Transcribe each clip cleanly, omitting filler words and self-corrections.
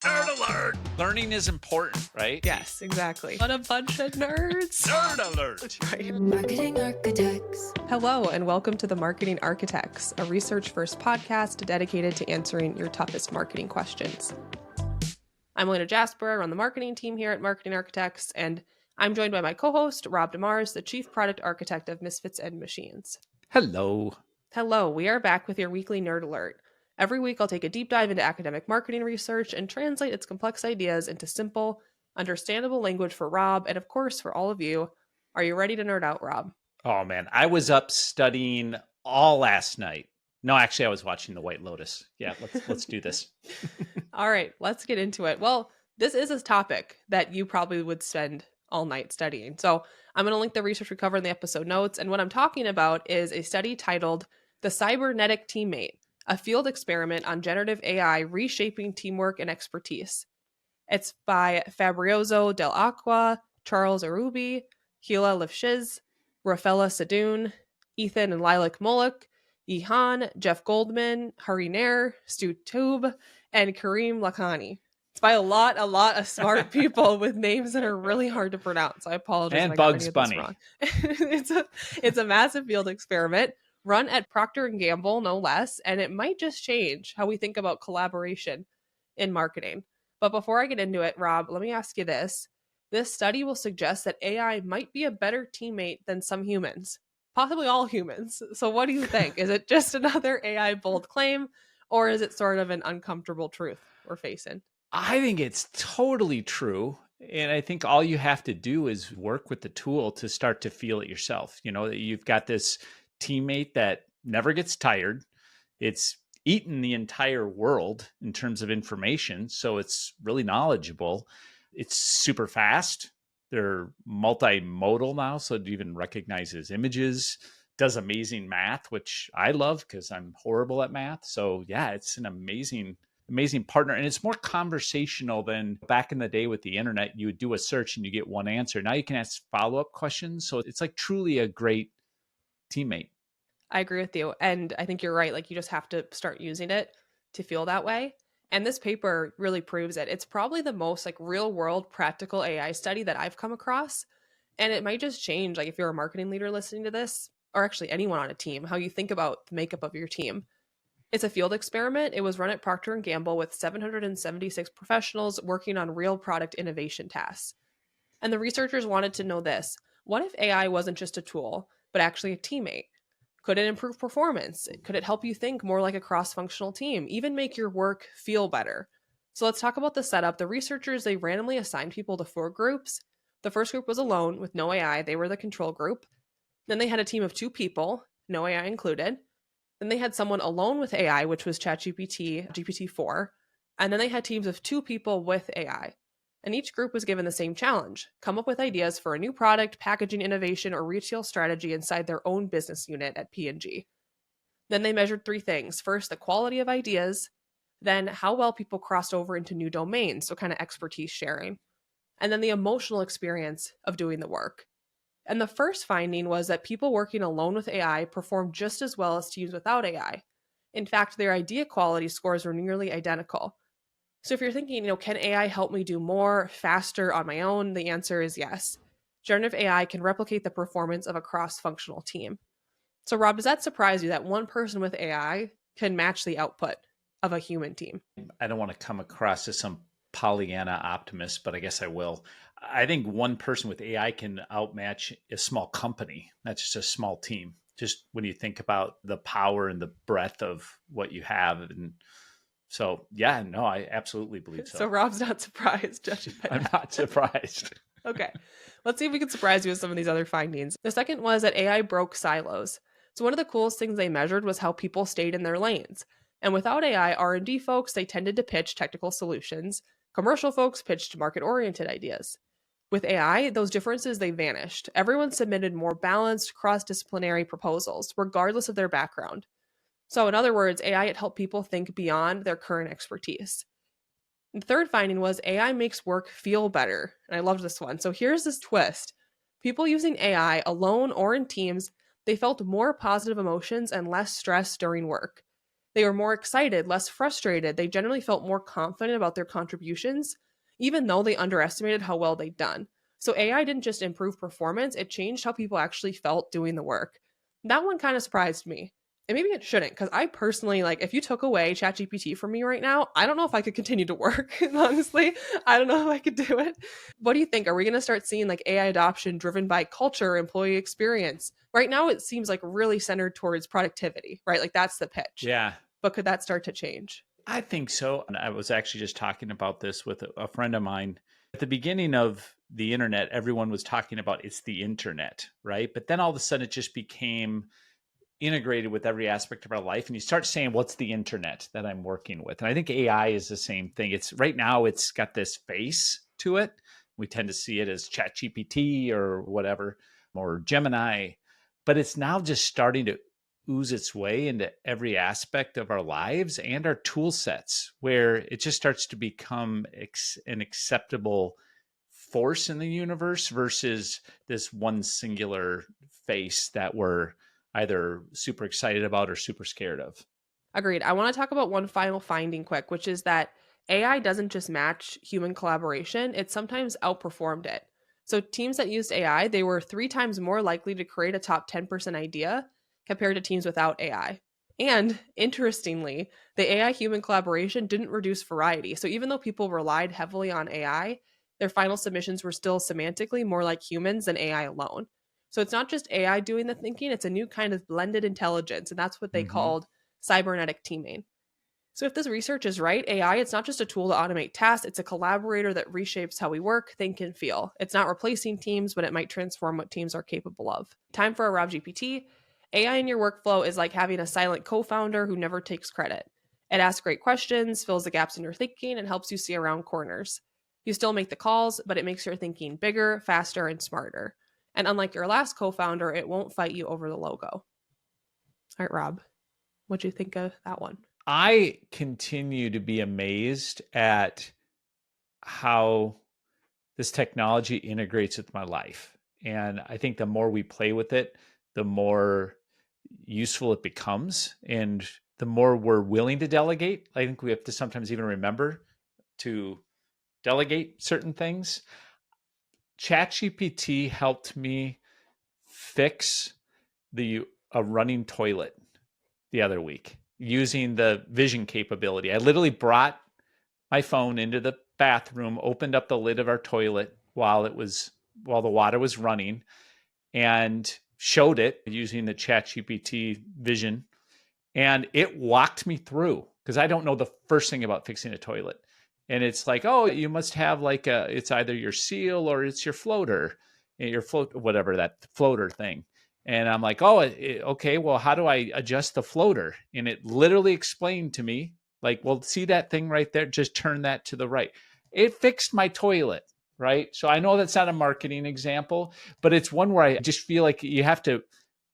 Nerd alert! Learning is important, right? Yes, exactly. What a bunch of nerds. Nerd alert! Right. Marketing Architects. Hello, and welcome to the Marketing Architects, a research-first podcast dedicated to answering your toughest marketing questions. I'm Elena Jasper. I run the marketing team here at Marketing Architects, and I'm joined by my co-host, Rob DeMars, the Chief Product Architect of Misfits and Machines. Hello. Hello, we are back with your weekly Nerd Alert. Every week, I'll take a deep dive into academic marketing research and translate its complex ideas into simple, understandable language for Rob, and of course, for all of you. Are you ready to nerd out, Rob? Oh man, I was up studying all last night. No, actually, I was watching The White Lotus. Yeah, let's do this. All right, let's get into it. Well, this is a topic that you probably would spend all night studying. So I'm going to link the research we cover in the episode notes. And what I'm talking about is a study titled The Cybernetic Teammate, a field experiment on generative AI reshaping teamwork and expertise. It's by Fabrizio Dell'Acqua, Charles Ayoubi, Hila Lifshitz, Rafaela Sadun, Ethan and Lilac Mollick, Yihan, Jeff Goldman, Hari Nair, Stu Taub, and Kareem Lakhani. It's by a lot of smart people with names that are really hard to pronounce. I apologize. And Bugs Bunny. It's a massive field experiment run at Procter Gamble, no less, and it might just change how we think about collaboration in marketing. But before I get into it, Rob, let me ask you this. This study will suggest that AI might be a better teammate than some humans, possibly all humans. So what do you think? Is it just another AI bold claim, or is it sort of an uncomfortable truth we're facing? I think it's totally true. And I think all you have to do is work with the tool to start to feel it yourself. You know, that you've got this teammate that never gets tired. It's eaten the entire world in terms of information. So it's really knowledgeable. It's super fast. They're multimodal now. So it even recognizes images, does amazing math, which I love because I'm horrible at math. So yeah, it's an amazing partner. And it's more conversational than back in the day with the internet. You would do a search and you get one answer. Now you can ask follow-up questions. So it's like truly a great teammate. I agree with you. And I think you're right. Like, you just have to start using it to feel that way. And this paper really proves it. It's probably the most like real world practical AI study that I've come across. And it might just change, like, if you're a marketing leader listening to this, or actually anyone on a team, how you think about the makeup of your team. It's a field experiment. It was run at Procter Gamble with 776 professionals working on real product innovation tasks. And the researchers wanted to know this. What if AI wasn't just a tool, but actually a teammate? Could it improve performance? Could it help you think more like a cross-functional team, even make your work feel better? So let's talk about the setup. The researchers, they randomly assigned people to 4 groups. The first group was alone with no AI. They were the control group. Then they had a team of 2 people, no AI included. Then they had someone alone with AI, which was ChatGPT, GPT-4. And then they had teams of 2 people with AI. And each group was given the same challenge: come up with ideas for a new product, packaging innovation, or retail strategy inside their own business unit at P&G. Then they measured 3 things. First, the quality of ideas. Then how well people crossed over into new domains, so kind of expertise sharing. And then the emotional experience of doing the work. And the first finding was that people working alone with AI performed just as well as teams without AI. In fact, their idea quality scores were nearly identical. So if you're thinking, can AI help me do more faster on my own? The answer is yes. Generative AI can replicate the performance of a cross-functional team. So Rob, does that surprise you that one person with AI can match the output of a human team? I don't want to come across as some Pollyanna optimist, but I guess I will. I think one person with AI can outmatch a small company, not just a small team. Just when you think about the power and the breadth of what you have. And so, yeah, no, I absolutely believe so. So Rob's not surprised, judging by I'm that. not surprised. Okay, let's see if we can surprise you with some of these other findings. The second was that AI broke silos. So one of the coolest things they measured was how people stayed in their lanes. And without AI, R&D folks, they tended to pitch technical solutions. Commercial folks pitched market-oriented ideas. With AI, those differences, they vanished. Everyone submitted more balanced, cross-disciplinary proposals, regardless of their background. So in other words, AI had helped people think beyond their current expertise. The third finding was AI makes work feel better. And I loved this one. So here's this twist. People using AI alone or in teams, they felt more positive emotions and less stress during work. They were more excited, less frustrated. They generally felt more confident about their contributions, even though they underestimated how well they'd done. So AI didn't just improve performance, it changed how people actually felt doing the work. That one kind of surprised me. And maybe it shouldn't, because I personally, like, if you took away ChatGPT from me right now, I don't know if I could continue to work. Honestly, I don't know if I could do it. What do you think? Are we going to start seeing like AI adoption driven by culture, employee experience? Right now, it seems like really centered towards productivity, right? Like that's the pitch. Yeah. But could that start to change? I think so. And I was actually just talking about this with a friend of mine. At the beginning of the internet, everyone was talking about it's the internet, right? But then all of a sudden it just became integrated with every aspect of our life. And you start saying, what's the internet that I'm working with? And I think AI is the same thing. It's right now, it's got this face to it. We tend to see it as ChatGPT or whatever, or Gemini, but it's now just starting to ooze its way into every aspect of our lives and our tool sets, where it just starts to become an acceptable force in the universe versus this one singular face that we're either super excited about or super scared of. Agreed. I want to talk about one final finding quick, which is that AI doesn't just match human collaboration, it sometimes outperformed it. So teams that used AI, they were 3 times more likely to create a top 10% idea compared to teams without AI. And interestingly, the AI human collaboration didn't reduce variety. So even though people relied heavily on AI, their final submissions were still semantically more like humans than AI alone. So it's not just AI doing the thinking, it's a new kind of blended intelligence. And that's what they called cybernetic teaming. So if this research is right, AI, it's not just a tool to automate tasks, it's a collaborator that reshapes how we work, think, and feel. It's not replacing teams, but it might transform what teams are capable of. Time for a Rob GPT. AI in your workflow is like having a silent co-founder who never takes credit. It asks great questions, fills the gaps in your thinking, and helps you see around corners. You still make the calls, but it makes your thinking bigger, faster, and smarter. And unlike your last co-founder, it won't fight you over the logo. All right, Rob, what'd you think of that one? I continue to be amazed at how this technology integrates with my life. And I think the more we play with it, the more useful it becomes. And the more we're willing to delegate. I think we have to sometimes even remember to delegate certain things. ChatGPT helped me fix a running toilet the other week using the vision capability. I literally brought my phone into the bathroom, opened up the lid of our toilet while the water was running, and showed it using the ChatGPT vision, and it walked me through, because I don't know the first thing about fixing a toilet. And it's like, oh, you must have it's either your seal or it's your floater, whatever, that floater thing. And I'm like, oh, okay, well, how do I adjust the floater? And it literally explained to me, like, well, see that thing right there? Just turn that to the right. It fixed my toilet, right? So I know that's not a marketing example, but it's one where I just feel like you have to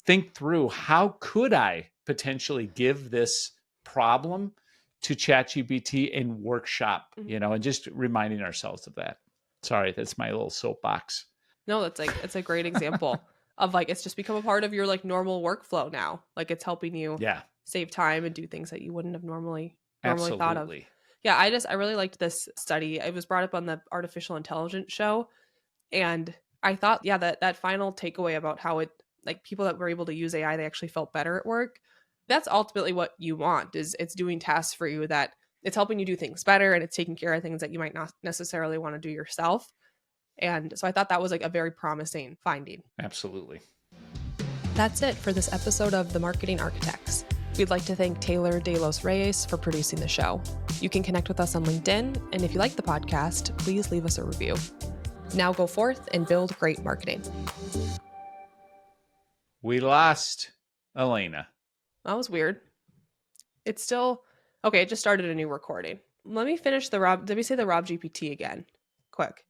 think through, how could I potentially give this problem to ChatGPT and workshop, and just reminding ourselves of that. Sorry, that's my little soapbox. No, it's a great example of it's just become a part of your normal workflow now. Like it's helping you save time and do things that you wouldn't have normally thought of. Yeah, I really liked this study. It was brought up on the artificial intelligence show. And I thought, that final takeaway about how it, people that were able to use AI, they actually felt better at work. That's ultimately what you want, is it's doing tasks for you that it's helping you do things better, and it's taking care of things that you might not necessarily want to do yourself. And so I thought that was a very promising finding. Absolutely. That's it for this episode of The Marketing Architects. We'd like to thank Taylor De Los Reyes for producing the show. You can connect with us on LinkedIn, and if you like the podcast, please leave us a review. Now go forth and build great marketing. We lost Elena. That was weird. It's still okay. It just started a new recording. Let me say the Rob GPT again, quick.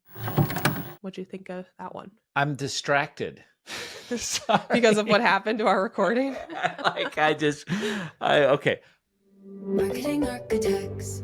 What'd you think of that one? I'm distracted. Sorry. Because of what happened to our recording. Okay. Marketing Architects.